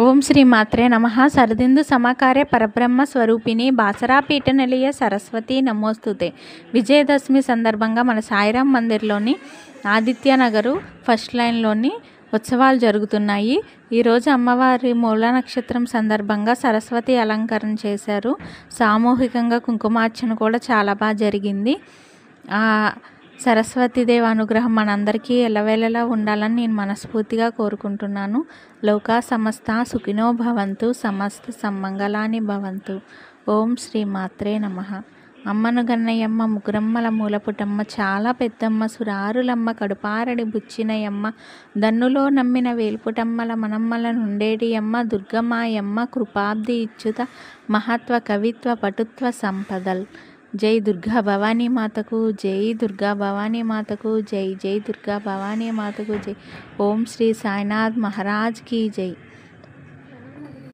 ఓం శ్రీ మాత్రే నమః. సరదిందు సమాకార్య పరబ్రహ్మ స్వరూపిణి బాసరా పీఠనిలయ సరస్వతి నమోస్తుతే. విజయదశమి సందర్భంగా మన సాయిరాం మందిర్లోని ఆదిత్యనగరు ఫస్ట్ లైన్లోని ఉత్సవాలు జరుగుతున్నాయి. ఈరోజు అమ్మవారి మూల నక్షత్రం సందర్భంగా సరస్వతి అలంకరణ చేశారు. సామూహికంగా కుంకుమార్చన కూడా చాలా బాగా జరిగింది. సరస్వతీదేవి అనుగ్రహం మనందరికీ ఎల్లవేళలా ఉండాలని నేను మనస్ఫూర్తిగా కోరుకుంటున్నాను. లోకా సమస్త సుఖినో భవంతు, సమస్త సమ్మంగళాని భవంతు. ఓం శ్రీ మాత్రే నమః. అమ్మను గన్నయమ్మ, ముగ్గురమ్మల మూలపుటమ్మ, చాలా పెద్దమ్మ, సురారులమ్మ, కడుపారడి బుచ్చినయమ్మ, దన్నులో నమ్మిన వేల్పుటమ్మల మనమ్మల నుండేటి అమ్మ, దుర్గమాయమ్మ, కృపాబ్ది ఇచ్చుత, మహత్వ కవిత్వ పటుత్వ సంపదల్. జై దుర్గా భవానీ మాతకు జై, దుర్గా భవానీ మాతకు జై, జై దుర్గా భవానీ మాతకు జై. ఓం శ్రీ సాయినాథ్ మహారాజ్ కీ జై.